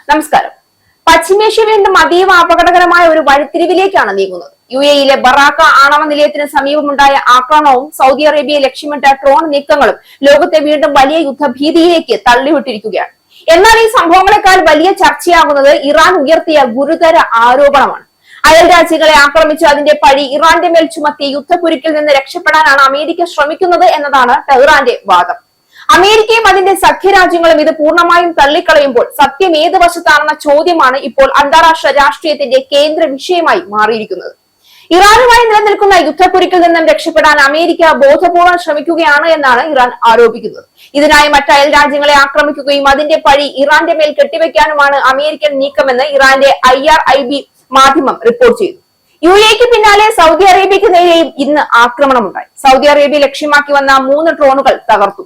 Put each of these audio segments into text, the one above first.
നമസ്കാരം. പശ്ചിമേഷ്യ വീണ്ടും അതീവ അപകടകരമായ ഒരു വഴിത്തിരിവിലേക്കാണ് നീങ്ങുന്നത്. UAE-യിലെ ബറാക്ക ആണവ നിലയത്തിന് സമീപമുണ്ടായ ആക്രമണവും സൗദി അറേബ്യയെ ലക്ഷ്യമിട്ട ഡ്രോൺ നീക്കങ്ങളും ലോകത്തെ വീണ്ടും വലിയ യുദ്ധഭീതിയിലേക്ക് തള്ളിവിട്ടിരിക്കുകയാണ്. എന്നാൽ ഈ സംഭവങ്ങളെക്കാൾ വലിയ ചർച്ചയാകുന്നത് ഇറാൻ ഉയർത്തിയ ഗുരുതര ആരോപണമാണ്. അയൽ രാജ്യങ്ങളെ ആക്രമിച്ച് അതിന്റെ പഴി ഇറാന്റെ മേൽ ചുമത്തി യുദ്ധക്കുരുക്കിൽ നിന്ന് രക്ഷപ്പെടാനാണ് അമേരിക്ക ശ്രമിക്കുന്നത് എന്നതാണ് ടെഹ്റാന്റെ വാദം. അമേരിക്കയും അതിന്റെ സഖ്യരാജ്യങ്ങളും ഇത് പൂർണ്ണമായും തള്ളിക്കളയുമ്പോൾ സത്യം ഏത് വശത്താണെന്ന ചോദ്യമാണ് ഇപ്പോൾ അന്താരാഷ്ട്ര രാഷ്ട്രീയത്തിന്റെ കേന്ദ്ര വിഷയമായി മാറിയിരിക്കുന്നത്. ഇറാനുമായി നിലനിൽക്കുന്ന യുദ്ധക്കുരുക്കിൽ നിന്നും രക്ഷപ്പെടാൻ അമേരിക്ക ബോധപൂർവ്വം ശ്രമിക്കുകയാണ് എന്നാണ് ഇറാൻ ആരോപിക്കുന്നത്. ഇതിനായി മറ്റ് അയൽ രാജ്യങ്ങളെ ആക്രമിക്കുകയും അതിന്റെ പഴി ഇറാന്റെ മേൽ കെട്ടിവെക്കാനുമാണ് അമേരിക്കൻ നീക്കമെന്ന് ഇറാന്റെ IRIB മാധ്യമം റിപ്പോർട്ട് ചെയ്തു. UAE-ക്ക് പിന്നാലെ സൗദി അറേബ്യക്ക് നേരെയും ഇന്ന് ആക്രമണമുണ്ടായി. സൗദി അറേബ്യ ലക്ഷ്യമാക്കി വന്ന 3 ഡ്രോണുകൾ തകർത്തു.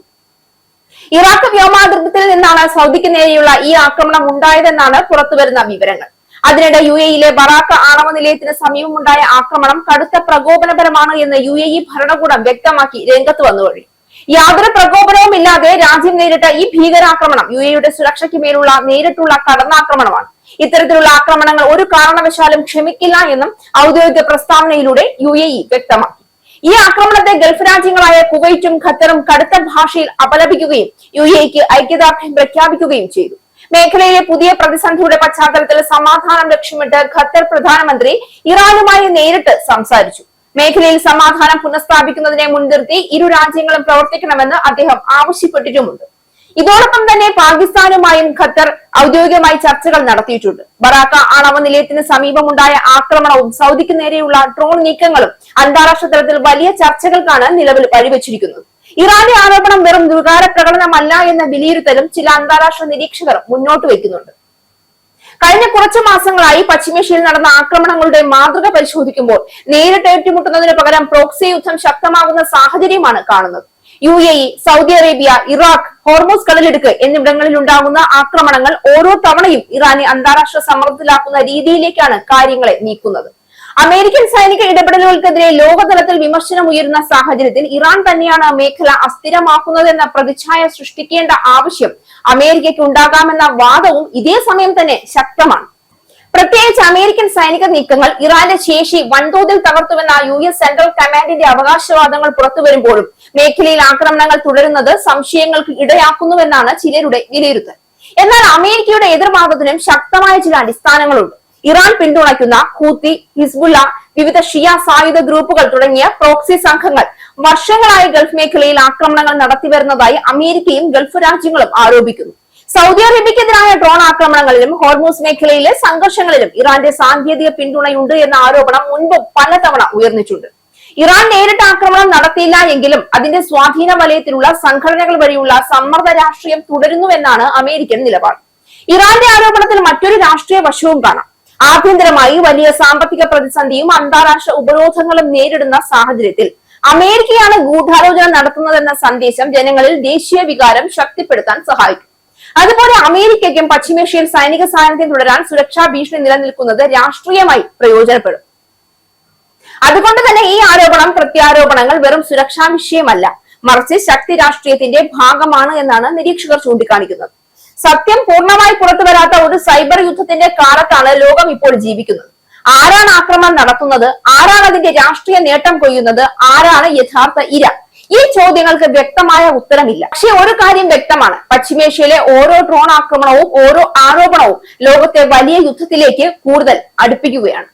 ഇറാഖ് വ്യോമാതിർത്തിയിൽ നിന്നാണ് സൗദിക്ക് നേരെയുള്ള ഈ ആക്രമണം ഉണ്ടായതെന്നാണ് പുറത്തുവരുന്ന വിവരങ്ങൾ. അതിനിടെ UAE-യിലെ ബറാക്ക ആണവ നിലയത്തിന് സമീപമുണ്ടായ ആക്രമണം കടുത്ത പ്രകോപനപരമാണ് എന്ന് UAE ഭരണകൂടം വ്യക്തമാക്കി രംഗത്ത് വന്നു കഴിഞ്ഞു. യാതൊരു പ്രകോപനവും ഇല്ലാതെ രാജ്യം നേരിട്ട ഈ ഭീകരാക്രമണം UAE-യുടെ സുരക്ഷയ്ക്ക് മേലുള്ള നേരിട്ടുള്ള കടന്നാക്രമണമാണ്. ഇത്തരത്തിലുള്ള ആക്രമണങ്ങൾ ഒരു കാരണവശാലും ക്ഷമിക്കില്ല എന്നും ഔദ്യോഗിക പ്രസ്താവനയിലൂടെ UAE വ്യക്തമാക്കി. ഈ ആക്രമണത്തെ ഗൾഫ് രാജ്യങ്ങളായ കുവൈറ്റും ഖത്തറും കടുത്ത ഭാഷയിൽ അപലപിക്കുകയും UAE-ക്ക് ഐക്യദാർഢ്യം പ്രഖ്യാപിക്കുകയും ചെയ്തു. മേഖലയിലെ പുതിയ പ്രതിസന്ധിയുടെ പശ്ചാത്തലത്തിൽ സമാധാനം ലക്ഷ്യമിട്ട് ഖത്തർ പ്രധാനമന്ത്രി ഇറാനുമായി നേരിട്ട് സംസാരിച്ചു. മേഖലയിൽ സമാധാനം പുനഃസ്ഥാപിക്കുന്നതിനെ മുൻനിർത്തി ഇരു രാജ്യങ്ങളും പ്രവർത്തിക്കണമെന്ന് അദ്ദേഹം ആവശ്യപ്പെട്ടിട്ടുമുണ്ട്. ഇതോടൊപ്പം തന്നെ പാകിസ്ഥാനുമായും ഖത്തർ ഔദ്യോഗികമായി ചർച്ചകൾ നടത്തിയിട്ടുണ്ട്. ബറാക്ക ആണവ നിലയത്തിന് സമീപമുണ്ടായ ആക്രമണവും സൗദിക്ക് നേരെയുള്ള ഡ്രോൺ നീക്കങ്ങളും അന്താരാഷ്ട്ര തലത്തിൽ വലിയ ചർച്ചകൾക്കാണ് നിലവിൽ വഴിവെച്ചിരിക്കുന്നത്. ഇറാന്റെ ആരോപണം വെറും വികാര പ്രകടനമല്ല എന്ന വിലയിരുത്തലും ചില അന്താരാഷ്ട്ര നിരീക്ഷകർ മുന്നോട്ട് വയ്ക്കുന്നുണ്ട്. കഴിഞ്ഞ കുറച്ചു മാസങ്ങളായി പശ്ചിമേഷ്യയിൽ നടന്ന ആക്രമണങ്ങളുടെ മാതൃക പരിശോധിക്കുമ്പോൾ നേരിട്ട് ഏറ്റുമുട്ടുന്നതിന് പകരം പ്രോക്സി യുദ്ധം ശക്തമാകുന്ന സാഹചര്യമാണ് കാണുന്നത്. UAE, Saudi Arabia, Iraq, Hormuz കടലിടുക്ക് എന്നിവിടങ്ങളിൽ ഉണ്ടാകുന്ന ആക്രമണങ്ങൾ ഓരോ തവണയും ഇറാനെ അന്താരാഷ്ട്ര സമ്മർദ്ദത്തിലാക്കുന്ന രീതിയിലേക്കാണ് കാര്യങ്ങളെ നീക്കുന്നത്. അമേരിക്കൻ സൈനിക ഇടപെടലുകൾക്കെതിരെ ലോകതലത്തിൽ വിമർശനം ഉയരുന്ന സാഹചര്യത്തിൽ ഇറാൻ തന്നെയാണ് മേഖല അസ്ഥിരമാക്കുന്നതെന്ന പ്രതിച്ഛായ സൃഷ്ടിക്കേണ്ട ആവശ്യം അമേരിക്കയ്ക്ക് ഉണ്ടാകാമെന്ന വാദവും ഇതേ സമയം തന്നെ ശക്തമാണ്. പ്രത്യേകിച്ച് അമേരിക്കൻ സൈനിക നീക്കങ്ങൾ ഇറാന്റെ ശേഷി വൻതോതിൽ തകർത്തുവെന്ന US സെൻട്രൽ കമാൻഡിന്റെ അവകാശവാദങ്ങൾ പുറത്തുവരുമ്പോഴും മേഖലയിൽ ആക്രമണങ്ങൾ തുടരുന്നത് സംശയങ്ങൾക്ക് ഇടയാക്കുന്നുവെന്നാണ് ചിലരുടെ വിലയിരുത്തൽ. എന്നാൽ അമേരിക്കയുടെ എതിർവാദത്തിനും ശക്തമായ ചില അടിസ്ഥാനങ്ങളുണ്ട്. ഇറാൻ പിന്തുണയ്ക്കുന്ന ഹൂത്തി, ഹിസ്ബുള്ള, വിവിധ ഷിയ സായുധ ഗ്രൂപ്പുകൾ തുടങ്ങിയ പ്രോക്സി സംഘങ്ങൾ വർഷങ്ങളായി ഗൾഫ് മേഖലയിൽ ആക്രമണങ്ങൾ നടത്തിവരുന്നതായി അമേരിക്കയും ഗൾഫ് രാജ്യങ്ങളും ആരോപിക്കുന്നു. സൗദി അറേബ്യക്കെതിരായ ഡ്രോൺ ആക്രമണങ്ങളിലും ഹോർമൂസ് മേഖലയിലെ സംഘർഷങ്ങളിലും ഇറാന്റെ സാങ്കേതിക പിന്തുണയുണ്ട് എന്ന ആരോപണം മുൻപ് പലതവണ ഉയർന്നിട്ടുണ്ട്. ഇറാൻ നേരിട്ട് ആക്രമണം നടത്തിയില്ല എങ്കിലും അതിന്റെ സ്വാധീന വലയത്തിലുള്ള സംഘടനകൾ വഴിയുള്ള സമ്മർദ്ദ രാഷ്ട്രീയം തുടരുന്നുവെന്നാണ് അമേരിക്കൻ നിലപാട്. ഇറാന്റെ ആരോപണത്തിൽ മറ്റൊരു രാഷ്ട്രീയ വശവും കാണാം. ആഭ്യന്തരമായി വലിയ സാമ്പത്തിക പ്രതിസന്ധിയും അന്താരാഷ്ട്ര ഉപരോധങ്ങളും നേരിടുന്ന സാഹചര്യത്തിൽ അമേരിക്കയാണ് ഗൂഢാലോചന നടത്തുന്നതെന്ന സന്ദേശം ജനങ്ങളിൽ ദേശീയ വികാരം ശക്തിപ്പെടുത്താൻ സഹായിക്കും. അതുപോലെ അമേരിക്കയ്ക്കും പശ്ചിമേഷ്യയിൽ സൈനിക സാന്നിധ്യം തുടരാൻ സുരക്ഷാ ഭീഷണി നിലനിൽക്കുന്നത് രാഷ്ട്രീയമായി പ്രയോജനപ്പെടും. അതുകൊണ്ട് തന്നെ ഈ പ്രത്യാരോപണങ്ങൾ വെറും സുരക്ഷാ വിഷയമല്ല, മറിച്ച് ശക്തി രാഷ്ട്രീയത്തിന്റെ ഭാഗമാണ് എന്നാണ് നിരീക്ഷകർ ചൂണ്ടിക്കാണിക്കുന്നത്. സത്യം പൂർണ്ണമായി പുറത്തു വരാത്ത ഒരു സൈബർ യുദ്ധത്തിന്റെ കാലത്താണ് ലോകം ഇപ്പോൾ ജീവിക്കുന്നത്. ആരാണ് ആക്രമണം നടത്തുന്നത്? ആരാണ് അതിന്റെ രാഷ്ട്രീയ നേട്ടം കൊയ്യുന്നത്? ആരാണ് യഥാർത്ഥ ഇര? ഈ ചോദ്യങ്ങൾക്ക് വ്യക്തമായ ഉത്തരമില്ല. പക്ഷെ ഒരു കാര്യം വ്യക്തമാണ്, പശ്ചിമേഷ്യയിലെ ഓരോ ഡ്രോൺ ആക്രമണവും ഓരോ ആരോപണവും ലോകത്തെ വലിയ യുദ്ധത്തിലേക്ക് കൂടുതൽ അടുപ്പിക്കുകയാണ്.